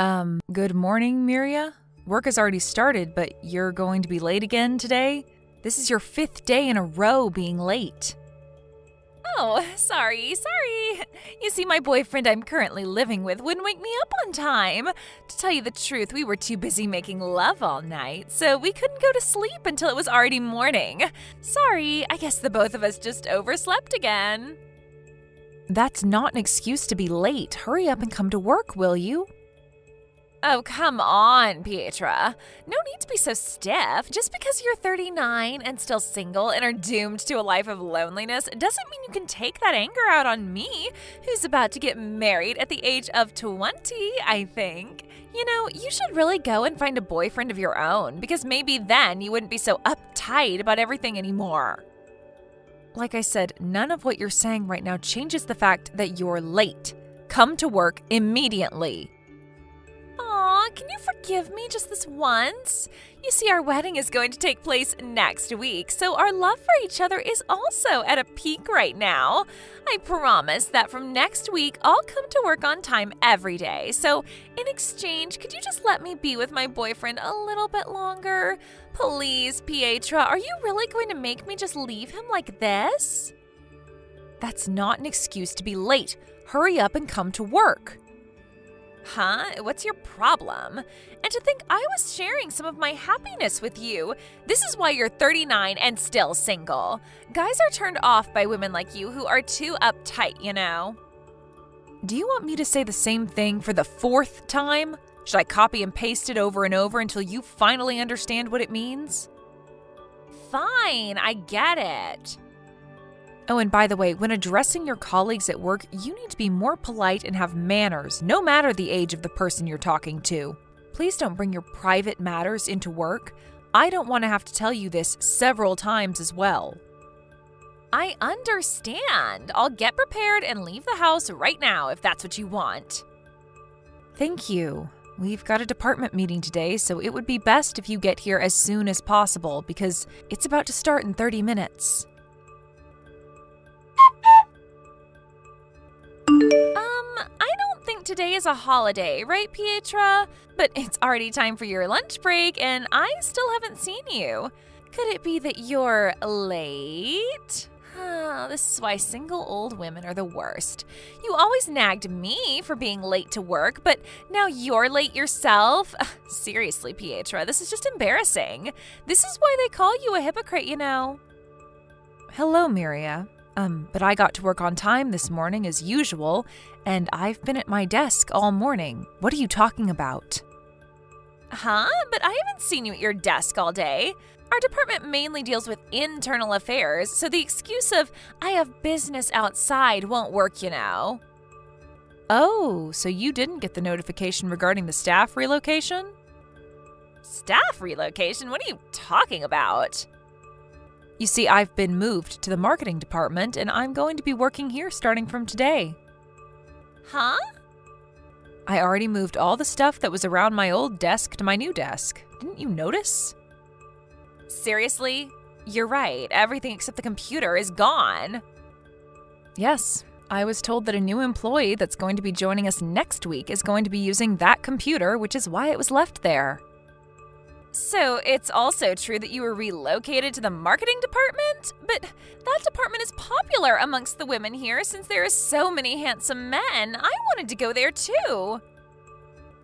Good morning, Miria. Work has already started, but you're going to be late again today? This is your 5th day in a row being late. Oh, sorry. You see, my boyfriend I'm currently living with wouldn't wake me up on time. To tell you the truth, we were too busy making love all night, so we couldn't go to sleep until it was already morning. Sorry, I guess the both of us just overslept again. That's not an excuse to be late. Hurry up and come to work, will you? Oh, come on, Pietra. No need to be so stiff. Just because you're 39 and still single and are doomed to a life of loneliness doesn't mean you can take that anger out on me, who's about to get married at the age of 20, I think. You know, you should really go and find a boyfriend of your own, because maybe then you wouldn't be so uptight about everything anymore. Like I said, none of what you're saying right now changes the fact that you're late. Come to work immediately. Aw, can you forgive me just this once? You see, our wedding is going to take place next week, so our love for each other is also at a peak right now. I promise that from next week, I'll come to work on time every day. So, in exchange, could you just let me be with my boyfriend a little bit longer? Please, Pietra, are you really going to make me just leave him like this? That's not an excuse to be late. Hurry up and come to work. Huh? What's your problem? And to think I was sharing some of my happiness with you. This is why you're 39 and still single. Guys are turned off by women like you who are too uptight, you know. Do you want me to say the same thing for the 4th time? Should I copy and paste it over and over until you finally understand what it means? Fine, I get it. Oh, and by the way, when addressing your colleagues at work, you need to be more polite and have manners, no matter the age of the person you're talking to. Please don't bring your private matters into work. I don't want to have to tell you this several times as well. I understand. I'll get prepared and leave the house right now if that's what you want. Thank you. We've got a department meeting today, so it would be best if you get here as soon as possible because it's about to start in 30 minutes. I don't think today is a holiday, right, Pietra? But it's already time for your lunch break, and I still haven't seen you. Could it be that you're late? This is why single old women are the worst. You always nagged me for being late to work, but now you're late yourself? Seriously, Pietra, this is just embarrassing. This is why they call you a hypocrite, you know. Hello, Miria. But I got to work on time this morning as usual, and I've been at my desk all morning. What are you talking about? Huh? But I haven't seen you at your desk all day. Our department mainly deals with internal affairs, so the excuse of, I have business outside won't work, you know. Oh, so you didn't get the notification regarding the staff relocation? Staff relocation? What are you talking about? You see, I've been moved to the marketing department, and I'm going to be working here starting from today. Huh? I already moved all the stuff that was around my old desk to my new desk. Didn't you notice? Seriously? You're right. Everything except the computer is gone. Yes, I was told that a new employee that's going to be joining us next week is going to be using that computer, which is why it was left there. So it's also true that you were relocated to the marketing department? But that department is popular amongst the women here since there are so many handsome men. I wanted to go there too.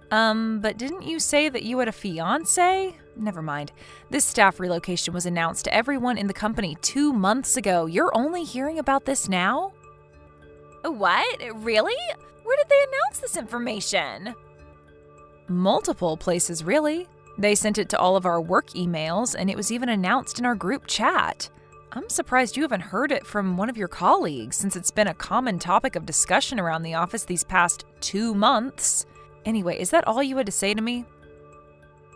But didn't you say that you had a fiancé? Never mind. This staff relocation was announced to everyone in the company 2 months ago. You're only hearing about this now? What? Really? Where did they announce this information? Multiple places, really. They sent it to all of our work emails, and it was even announced in our group chat. I'm surprised you haven't heard it from one of your colleagues, since it's been a common topic of discussion around the office these past 2 months. Anyway, is that all you had to say to me?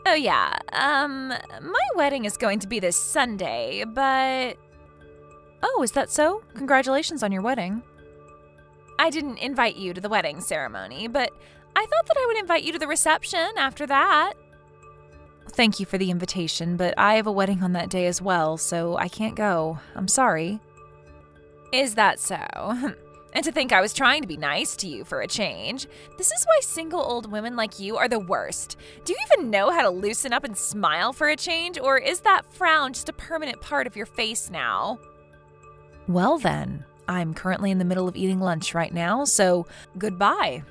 Oh yeah, my wedding is going to be this Sunday, but... Oh, is that so? Congratulations on your wedding. I didn't invite you to the wedding ceremony, but I thought that I would invite you to the reception after that. Thank you for the invitation, but I have a wedding on that day as well, so I can't go. I'm sorry. Is that so? And to think I was trying to be nice to you for a change. This is why single old women like you are the worst. Do you even know how to loosen up and smile for a change, or is that frown just a permanent part of your face now? Well then, I'm currently in the middle of eating lunch right now, so goodbye.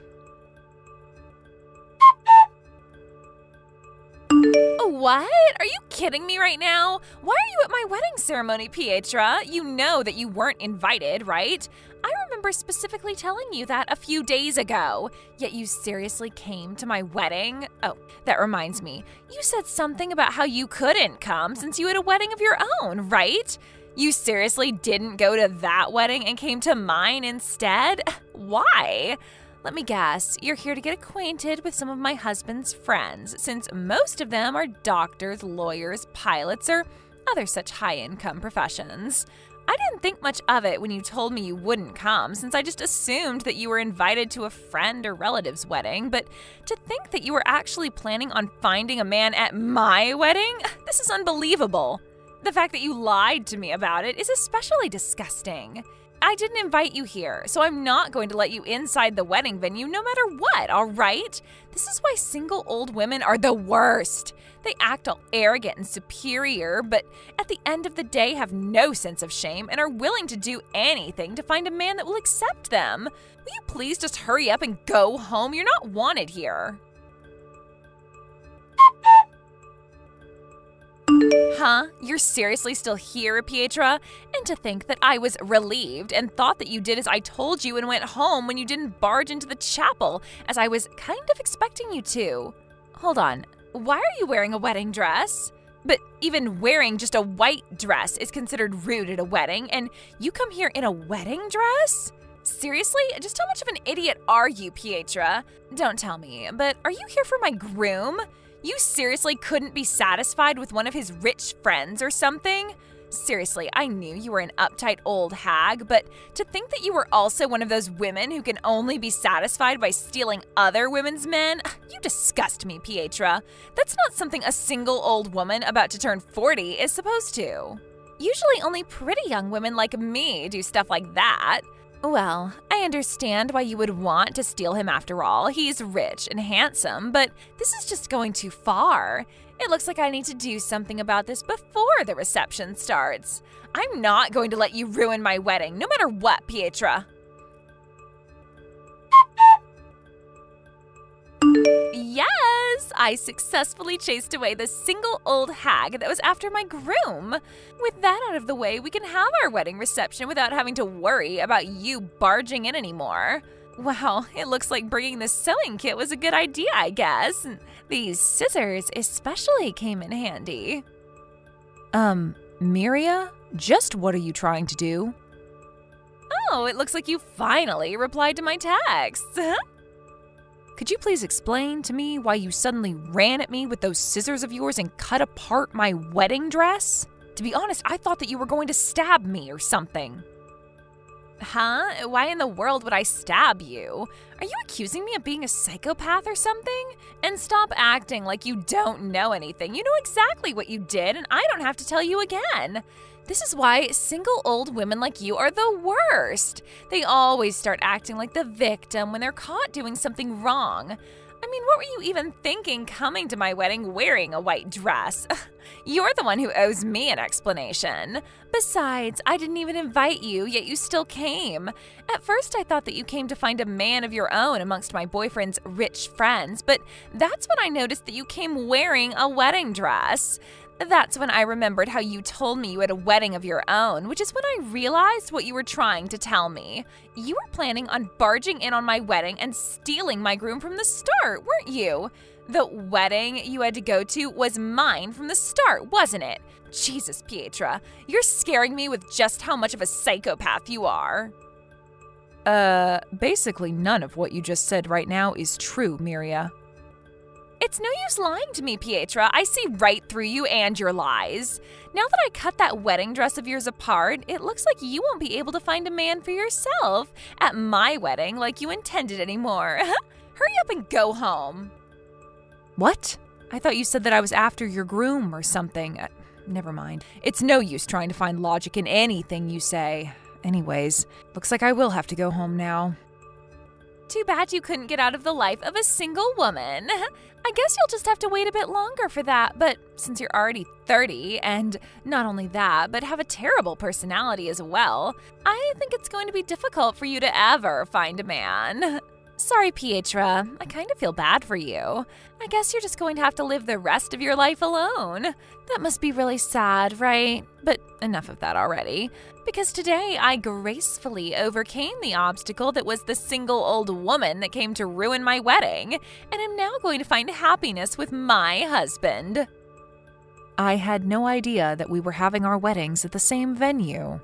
What? Are you kidding me right now? Why are you at my wedding ceremony, Pietra? You know that you weren't invited, right? I remember specifically telling you that a few days ago. Yet you seriously came to my wedding? Oh, that reminds me. You said something about how you couldn't come since you had a wedding of your own, right? You seriously didn't go to that wedding and came to mine instead? Why? Let me guess, you're here to get acquainted with some of my husband's friends, since most of them are doctors, lawyers, pilots, or other such high-income professions. I didn't think much of it when you told me you wouldn't come, since I just assumed that you were invited to a friend or relative's wedding, but to think that you were actually planning on finding a man at my wedding? This is unbelievable. The fact that you lied to me about it is especially disgusting. I didn't invite you here, so I'm not going to let you inside the wedding venue no matter what, all right? This is why single old women are the worst. They act all arrogant and superior, but at the end of the day have no sense of shame and are willing to do anything to find a man that will accept them. Will you please just hurry up and go home? You're not wanted here. Huh? You're seriously still here, Pietra? And to think that I was relieved and thought that you did as I told you and went home when you didn't barge into the chapel, as I was kind of expecting you to. Hold on, why are you wearing a wedding dress? But even wearing just a white dress is considered rude at a wedding, and you come here in a wedding dress? Seriously? Just how much of an idiot are you, Pietra? Don't tell me, but are you here for my groom? You seriously couldn't be satisfied with one of his rich friends or something? Seriously, I knew you were an uptight old hag, but to think that you were also one of those women who can only be satisfied by stealing other women's men? You disgust me, Pietra. That's not something a single old woman about to turn 40 is supposed to. Usually only pretty young women like me do stuff like that. Well, I understand why you would want to steal him after all. He's rich and handsome, but this is just going too far. It looks like I need to do something about this before the reception starts. I'm not going to let you ruin my wedding, no matter what, Pietra. Yes, I successfully chased away the single old hag that was after my groom. With that out of the way, we can have our wedding reception without having to worry about you barging in anymore. Wow, it looks like bringing the sewing kit was a good idea, I guess. These scissors especially came in handy. Miria, just what are you trying to do? Oh, it looks like you finally replied to my text. Could you please explain to me why you suddenly ran at me with those scissors of yours and cut apart my wedding dress? To be honest, I thought that you were going to stab me or something. Huh? Why in the world would I stab you? Are you accusing me of being a psychopath or something? And stop acting like you don't know anything. You know exactly what you did, and I don't have to tell you again. This is why single old women like you are the worst. They always start acting like the victim when they're caught doing something wrong. I mean, what were you even thinking coming to my wedding wearing a white dress? You're the one who owes me an explanation. Besides, I didn't even invite you, yet you still came. At first, I thought that you came to find a man of your own amongst my boyfriend's rich friends, but that's when I noticed that you came wearing a wedding dress. That's when I remembered how you told me you had a wedding of your own, which is when I realized what you were trying to tell me. You were planning on barging in on my wedding and stealing my groom from the start, weren't you? The wedding you had to go to was mine from the start, wasn't it? Jesus, Pietra, you're scaring me with just how much of a psychopath you are. Basically none of what you just said right now is true, Miria. It's no use lying to me, Pietra. I see right through you and your lies. Now that I cut that wedding dress of yours apart, it looks like you won't be able to find a man for yourself at my wedding like you intended anymore. Hurry up and go home. What? I thought you said that I was after your groom or something. Never mind. It's no use trying to find logic in anything you say. Anyways, looks like I will have to go home now. Too bad you couldn't get out of the life of a single woman. I guess you'll just have to wait a bit longer for that, but since you're already 30, and not only that, but have a terrible personality as well, I think it's going to be difficult for you to ever find a man. Sorry, Pietra, I kind of feel bad for you. I guess you're just going to have to live the rest of your life alone. That must be really sad, right? But enough of that already. Because today I gracefully overcame the obstacle that was the single old woman that came to ruin my wedding, and am now going to find happiness with my husband. I had no idea that we were having our weddings at the same venue.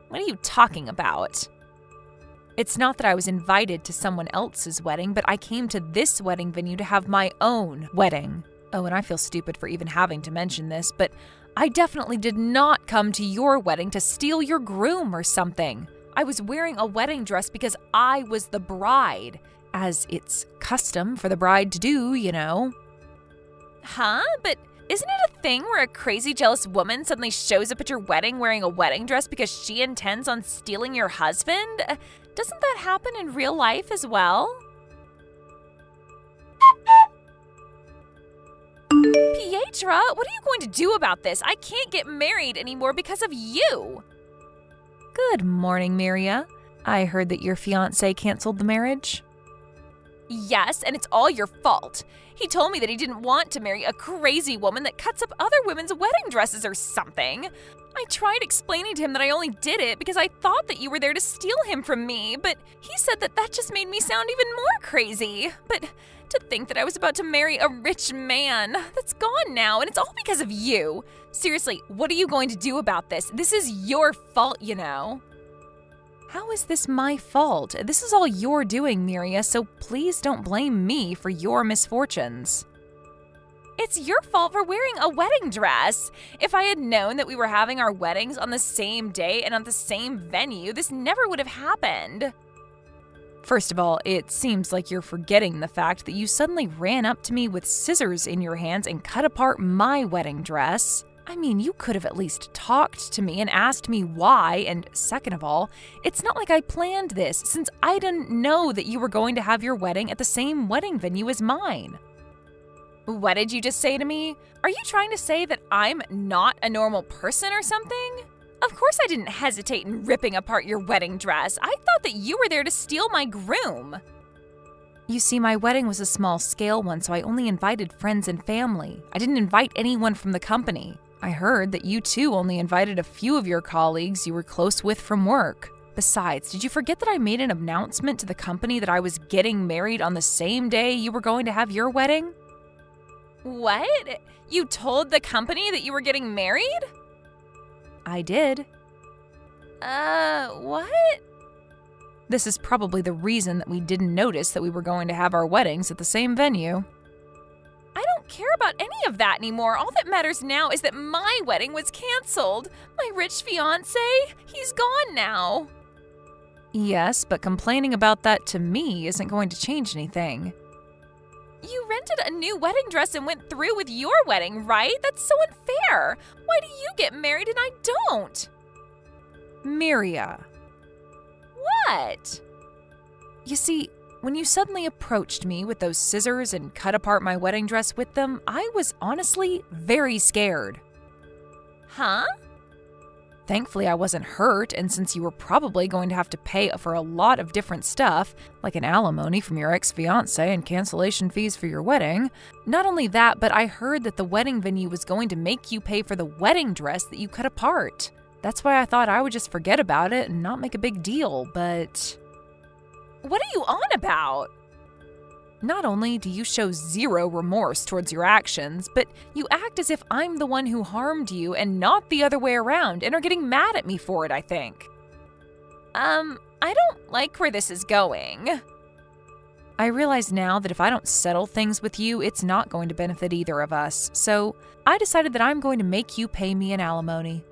What are you talking about? It's not that I was invited to someone else's wedding, but I came to this wedding venue to have my own wedding. Oh, and I feel stupid for even having to mention this, but I definitely did not come to your wedding to steal your groom or something. I was wearing a wedding dress because I was the bride, as it's custom for the bride to do, you know. Huh? But isn't it a thing where a crazy jealous woman suddenly shows up at your wedding wearing a wedding dress because she intends on stealing your husband? Doesn't that happen in real life as well? Pietra, what are you going to do about this? I can't get married anymore because of you. Good morning, Miria. I heard that your fiancé canceled the marriage. Yes, and it's all your fault. He told me that he didn't want to marry a crazy woman that cuts up other women's wedding dresses or something. I tried explaining to him that I only did it because I thought that you were there to steal him from me, but he said that just made me sound even more crazy. But to think that I was about to marry a rich man, that's gone now, and it's all because of you. Seriously, what are you going to do about this? This is your fault, you know. How is this my fault? This is all you're doing, Miria, so please don't blame me for your misfortunes. It's your fault for wearing a wedding dress. If I had known that we were having our weddings on the same day and at the same venue, this never would have happened. First of all, it seems like you're forgetting the fact that you suddenly ran up to me with scissors in your hands and cut apart my wedding dress. I mean, you could have at least talked to me and asked me why, and second of all, it's not like I planned this, since I didn't know that you were going to have your wedding at the same wedding venue as mine. What did you just say to me? Are you trying to say that I'm not a normal person or something? Of course I didn't hesitate in ripping apart your wedding dress. I thought that you were there to steal my groom. You see, my wedding was a small-scale one, so I only invited friends and family. I didn't invite anyone from the company. I heard that you too only invited a few of your colleagues you were close with from work. Besides, did you forget that I made an announcement to the company that I was getting married on the same day you were going to have your wedding? What? You told the company that you were getting married? I did. What? This is probably the reason that we didn't notice that we were going to have our weddings at the same venue. I don't care about any of that anymore. All that matters now is that my wedding was canceled. My rich fiancé, he's gone now. Yes, but complaining about that to me isn't going to change anything. You rented a new wedding dress and went through with your wedding, right? That's so unfair. Why do you get married and I don't? Miria. What? You see, when you suddenly approached me with those scissors and cut apart my wedding dress with them, I was honestly very scared. Huh? Thankfully, I wasn't hurt, and since you were probably going to have to pay for a lot of different stuff, like an alimony from your ex-fiancé and cancellation fees for your wedding, not only that, but I heard that the wedding venue was going to make you pay for the wedding dress that you cut apart. That's why I thought I would just forget about it and not make a big deal, but... What are you on about? Not only do you show zero remorse towards your actions, but you act as if I'm the one who harmed you and not the other way around and are getting mad at me for it, I think. I don't like where this is going. I realize now that if I don't settle things with you, it's not going to benefit either of us, so I decided that I'm going to make you pay me an alimony.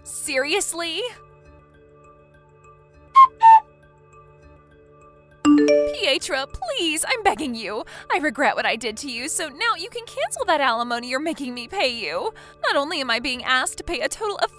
Seriously? Pietra, please, I'm begging you. I regret what I did to you, so now you can cancel that alimony you're making me pay you. Not only am I being asked to pay a total of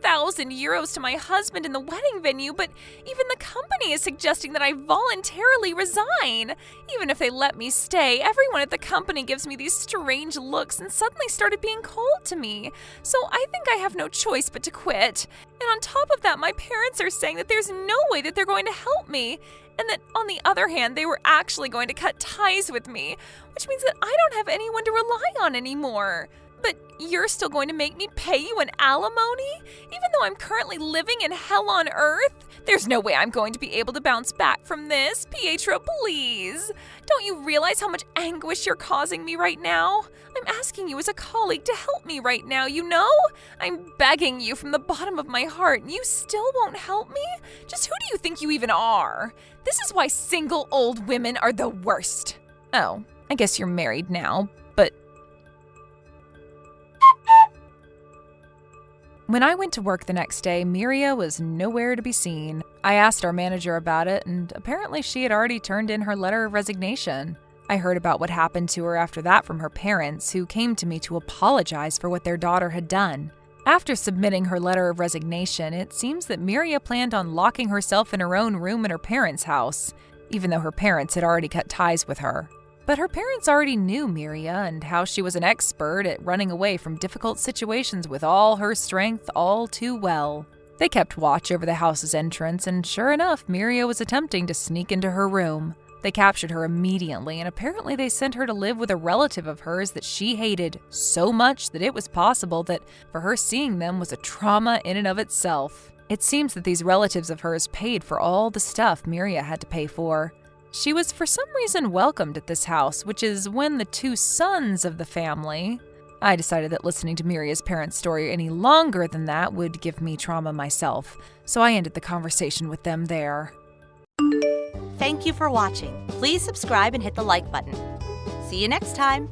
1,000 euros to my husband in the wedding venue, but even the company is suggesting that I voluntarily resign. Even if they let me stay, everyone at the company gives me these strange looks and suddenly started being cold to me. So I think I have no choice but to quit. And on top of that, my parents are saying that there's no way that they're going to help me. And that, on the other hand, they were actually going to cut ties with me, which means that I don't have anyone to rely on anymore. But you're still going to make me pay you an alimony? Even though I'm currently living in hell on earth? There's no way I'm going to be able to bounce back from this. Pietro, please. Don't you realize how much anguish you're causing me right now? I'm asking you as a colleague to help me right now, you know? I'm begging you from the bottom of my heart, and you still won't help me? Just who do you think you even are? This is why single old women are the worst. Oh, I guess you're married now, but... When I went to work the next day, Miria was nowhere to be seen. I asked our manager about it, and apparently she had already turned in her letter of resignation. I heard about what happened to her after that from her parents, who came to me to apologize for what their daughter had done. After submitting her letter of resignation, it seems that Miria planned on locking herself in her own room in her parents' house, even though her parents had already cut ties with her. But her parents already knew Miria and how she was an expert at running away from difficult situations with all her strength all too well. They kept watch over the house's entrance, and sure enough, Miria was attempting to sneak into her room. They captured her immediately, and apparently they sent her to live with a relative of hers that she hated so much that it was possible that for her seeing them was a trauma in and of itself. It seems that these relatives of hers paid for all the stuff Miria had to pay for. She was for some reason welcomed at this house, which is when the two sons of the family... I decided that listening to Miria's parents' story any longer than that would give me trauma myself, so I ended the conversation with them there. Thank you for watching. Please subscribe and hit the like button. See you next time.